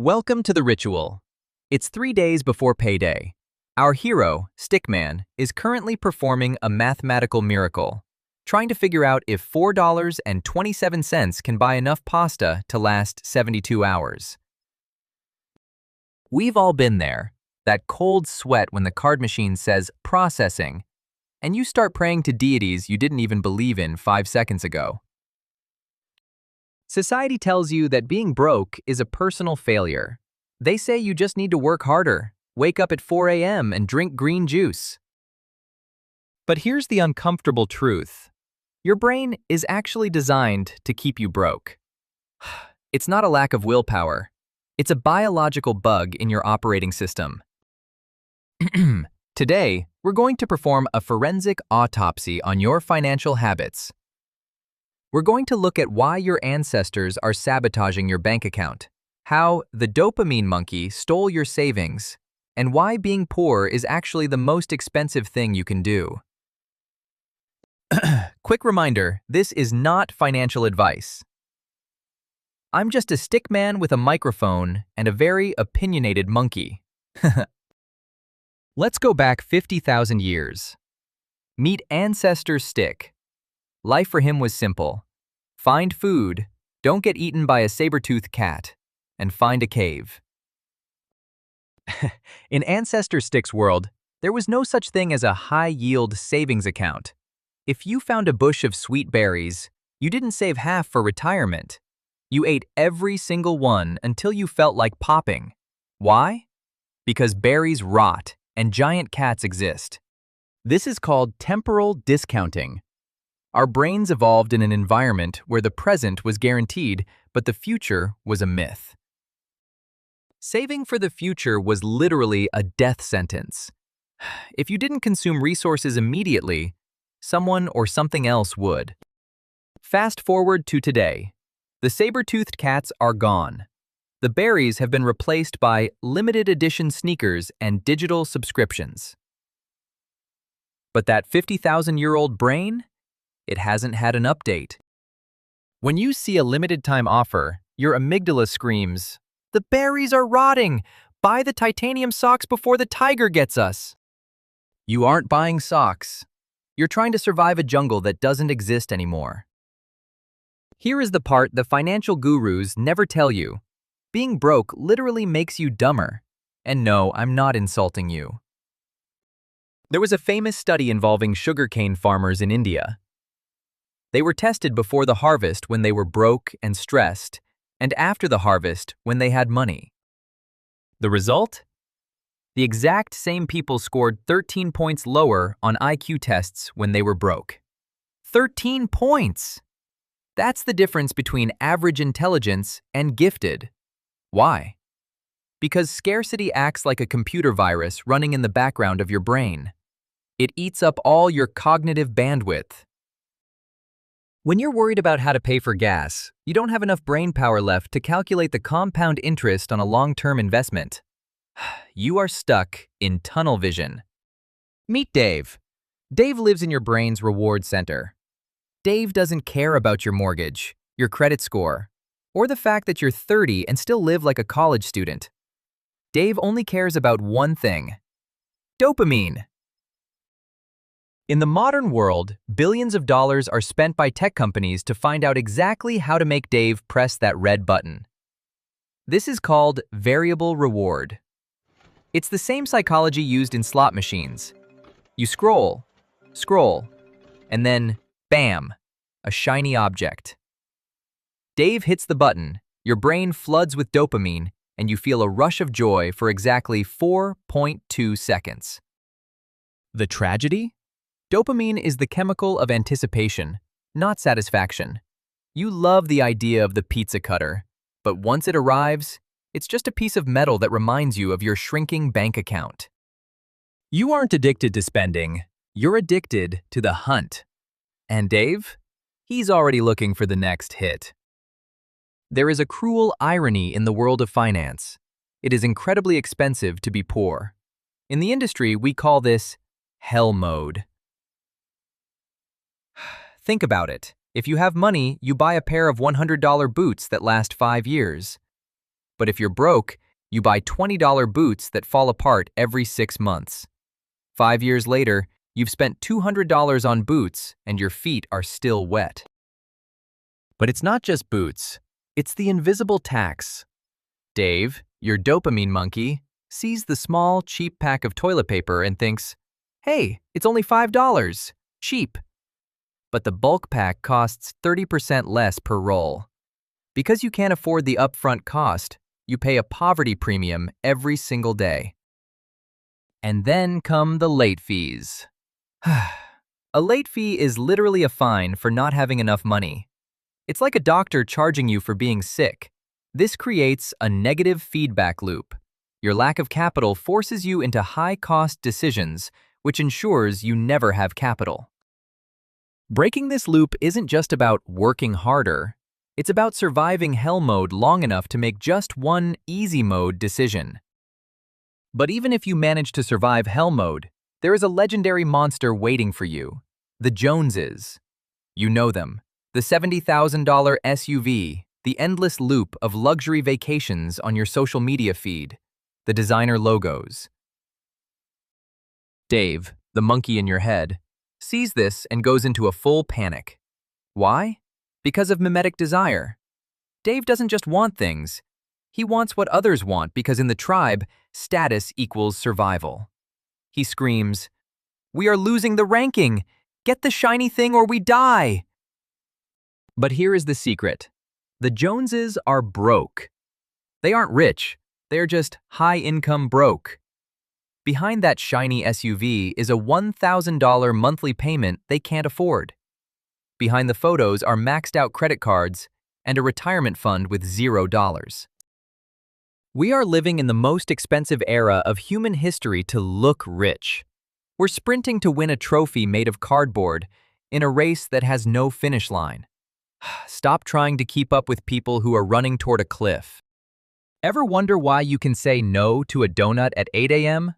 Welcome to the ritual. It's 3 days before payday. Our hero, Stickman, is currently performing a mathematical miracle, trying to figure out if $4.27 can buy enough pasta to last 72 hours. We've all been there, that cold sweat when the card machine says processing, and you start praying to deities you didn't even believe in 5 seconds ago. Society tells you that being broke is a personal failure. They say you just need to work harder, wake up at 4 a.m. and drink green juice. But here's the uncomfortable truth. Your brain is actually designed to keep you broke. It's not a lack of willpower. It's a biological bug in your operating system. Today, we're going to perform a forensic autopsy on your financial habits. We're going to look at why your ancestors are sabotaging your bank account, how the dopamine monkey stole your savings, and why being poor is actually the most expensive thing you can do. Quick reminder, this is not financial advice. I'm just a stick man with a microphone and a very opinionated monkey. Let's go back 50,000 years. Meet Ancestor Stick. Life for him was simple. Find food, don't get eaten by a saber-toothed cat, and find a cave. In Ancestor Stick's world, there was no such thing as a high-yield savings account. If you found a bush of sweet berries, you didn't save half for retirement. You ate every single one until you felt like popping. Why? Because berries rot and giant cats exist. This is called temporal discounting. Our brains evolved in an environment where the present was guaranteed, but the future was a myth. Saving for the future was literally a death sentence. If you didn't consume resources immediately, someone or something else would. Fast forward to today. The saber-toothed cats are gone. The berries have been replaced by limited edition sneakers and digital subscriptions. But that 50,000-year-old brain? It hasn't had an update. When you see a limited time offer, your amygdala screams, "The berries are rotting! Buy the titanium socks before the tiger gets us!" You aren't buying socks. You're trying to survive a jungle that doesn't exist anymore. Here is the part the financial gurus never tell you. Being broke literally makes you dumber. And no, I'm not insulting you. There was a famous study involving sugarcane farmers in India. They were tested before the harvest when they were broke and stressed, and after the harvest when they had money. The result? The exact same people scored 13 points lower on IQ tests when they were broke. 13 points! That's the difference between average intelligence and gifted. Why? Because scarcity acts like a computer virus running in the background of your brain. It eats up all your cognitive bandwidth. When you're worried about how to pay for gas, you don't have enough brain power left to calculate the compound interest on a long-term investment. You are stuck in tunnel vision. Meet Dave. Dave lives in your brain's reward center. Dave doesn't care about your mortgage, your credit score, or the fact that you're 30 and still live like a college student. Dave only cares about one thing: dopamine. In the modern world, billions of dollars are spent by tech companies to find out exactly how to make Dave press that red button. This is called variable reward. It's the same psychology used in slot machines. You scroll, and then, bam, a shiny object. Dave hits the button, your brain floods with dopamine, and you feel a rush of joy for exactly 4.2 seconds. The tragedy? Dopamine is the chemical of anticipation, not satisfaction. You love the idea of the pizza cutter, but once it arrives, it's just a piece of metal that reminds you of your shrinking bank account. You aren't addicted to spending, you're addicted to the hunt. And Dave? He's already looking for the next hit. There is a cruel irony in the world of finance. It is incredibly expensive to be poor. In the industry, we call this hell mode. Think about it. If you have money, you buy a pair of $100 boots that last 5 years. But if you're broke, you buy $20 boots that fall apart every 6 months. 5 years later, you've spent $200 on boots and your feet are still wet. But it's not just boots. It's the invisible tax. Dave, your dopamine monkey, sees the small, cheap pack of toilet paper and thinks, "Hey, it's only $5. Cheap." But the bulk pack costs 30% less per roll. Because you can't afford the upfront cost, you pay a poverty premium every single day. And then come the late fees. A late fee is literally a fine for not having enough money. It's like a doctor charging you for being sick. This creates a negative feedback loop. Your lack of capital forces you into high-cost decisions, which ensures you never have capital. Breaking this loop isn't just about working harder. It's about surviving hell mode long enough to make just one easy mode decision. But even if you manage to survive hell mode, there is a legendary monster waiting for you, the Joneses. You know them, the $70,000 SUV, the endless loop of luxury vacations on your social media feed, the designer logos. Dave, the monkey in your head, sees this and goes into a full panic. Why? Because of mimetic desire. Dave doesn't just want things. He wants what others want because in the tribe, status equals survival. He screams, "We are losing the ranking! Get the shiny thing or we die!" But here is the secret. The Joneses are broke. They aren't rich. They are just high-income broke. Behind that shiny SUV is a $1,000 monthly payment they can't afford. Behind the photos are maxed-out credit cards and a retirement fund with $0. We are living in the most expensive era of human history to look rich. We're sprinting to win a trophy made of cardboard in a race that has no finish line. Stop trying to keep up with people who are running toward a cliff. Ever wonder why you can say no to a donut at 8 a.m.,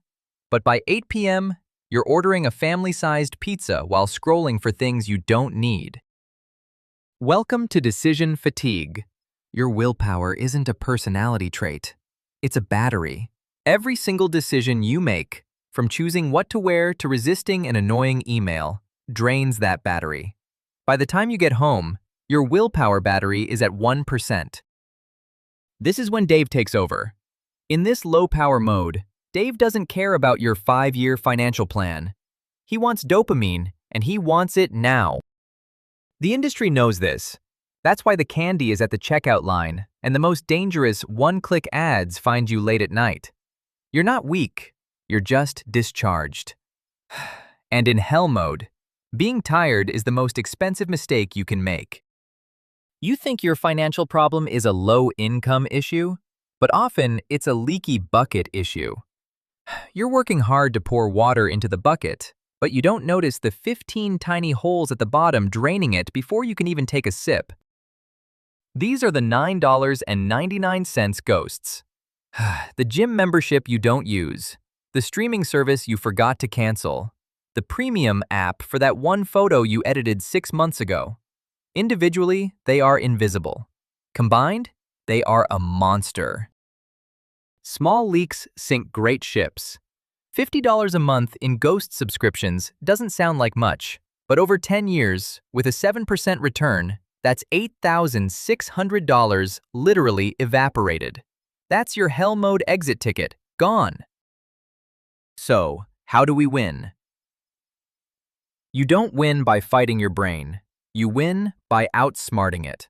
but by 8 p.m., you're ordering a family-sized pizza while scrolling for things you don't need? Welcome to decision fatigue. Your willpower isn't a personality trait. It's a battery. Every single decision you make, from choosing what to wear to resisting an annoying email, drains that battery. By the time you get home, your willpower battery is at 1%. This is when Dave takes over. In this low-power mode, Dave doesn't care about your 5-year financial plan. He wants dopamine, and he wants it now. The industry knows this. That's why the candy is at the checkout line, and the most dangerous one-click ads find you late at night. You're not weak, you're just discharged. And in hell mode, being tired is the most expensive mistake you can make. You think your financial problem is a low-income issue, but often it's a leaky bucket issue. You're working hard to pour water into the bucket, but you don't notice the 15 tiny holes at the bottom draining it before you can even take a sip. These are the $9.99 ghosts. The gym membership you don't use, the streaming service you forgot to cancel, the premium app for that one photo you edited 6 months ago. Individually, they are invisible. Combined, they are a monster. Small leaks sink great ships. $50 a month in ghost subscriptions doesn't sound like much, but over 10 years, with a 7% return, that's $8,600 literally evaporated. That's your hell mode exit ticket, gone. So, how do we win? You don't win by fighting your brain. You win by outsmarting it.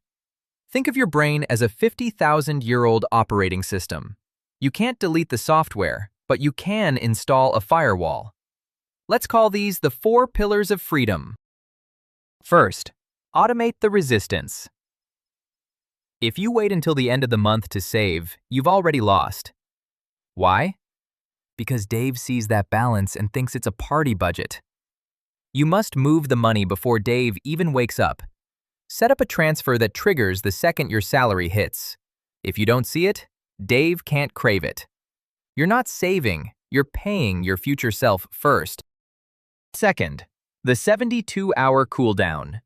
Think of your brain as a 50,000-year-old operating system. You can't delete the software, but you can install a firewall. Let's call these the 4 pillars of freedom. First, automate the resistance. If you wait until the end of the month to save, you've already lost. Why? Because Dave sees that balance and thinks it's a party budget. You must move the money before Dave even wakes up. Set up a transfer that triggers the second your salary hits. If you don't see it, Dave can't crave it. You're not saving, you're paying your future self first. Second, the 72-hour cooldown.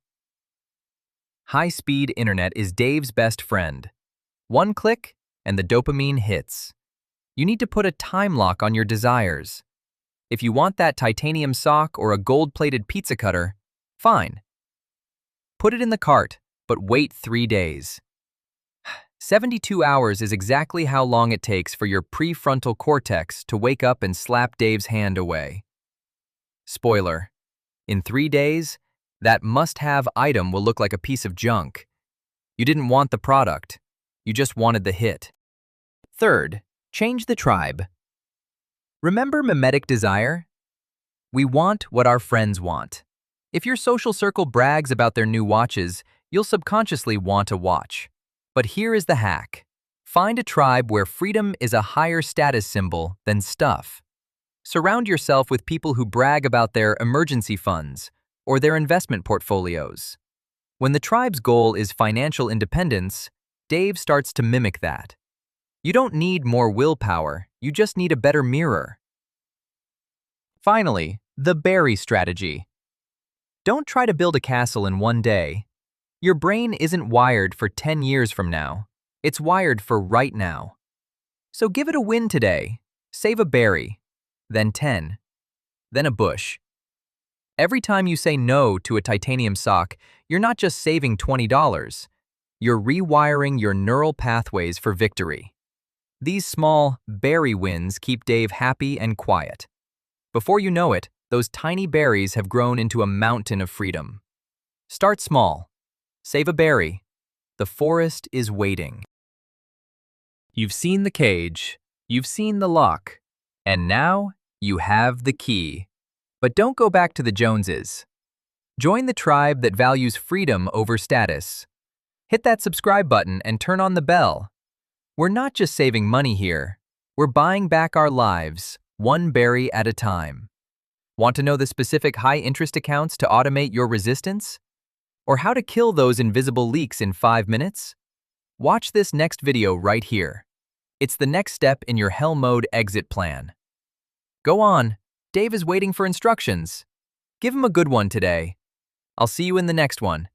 High-speed internet is Dave's best friend. One click, and the dopamine hits. You need to put a time lock on your desires. If you want that titanium sock or a gold-plated pizza cutter, fine. Put it in the cart, but wait 3 days. 72 hours is exactly how long it takes for your prefrontal cortex to wake up and slap Dave's hand away. Spoiler: in 3 days, that must-have item will look like a piece of junk. You didn't want the product, you just wanted the hit. Third, change the tribe. Remember Mimetic Desire? We want what our friends want. If your social circle brags about their new watches, you'll subconsciously want a watch. But here is the hack. Find a tribe where freedom is a higher status symbol than stuff. Surround yourself with people who brag about their emergency funds or their investment portfolios. When the tribe's goal is financial independence, Dave starts to mimic that. You don't need more willpower, you just need a better mirror. Finally, the berry strategy. Don't try to build a castle in one day. Your brain isn't wired for 10 years from now. It's wired for right now. So give it a win today. Save a berry, then 10, then a bush. Every time you say no to a titanium sock, you're not just saving $20. You're rewiring your neural pathways for victory. These small, berry wins keep Dave happy and quiet. Before you know it, those tiny berries have grown into a mountain of freedom. Start small. Save a berry. The forest is waiting. You've seen the cage, you've seen the lock, and now you have the key. But don't go back to the Joneses. Join the tribe that values freedom over status. Hit that subscribe button and turn on the bell. We're not just saving money here. We're buying back our lives, one berry at a time. Want to know the specific high-interest accounts to automate your resistance? Or how to kill those invisible leaks in 5 minutes? Watch this next video right here. It's the next step in your hell mode exit plan. Go on, Dave is waiting for instructions. Give him a good one today. I'll see you in the next one.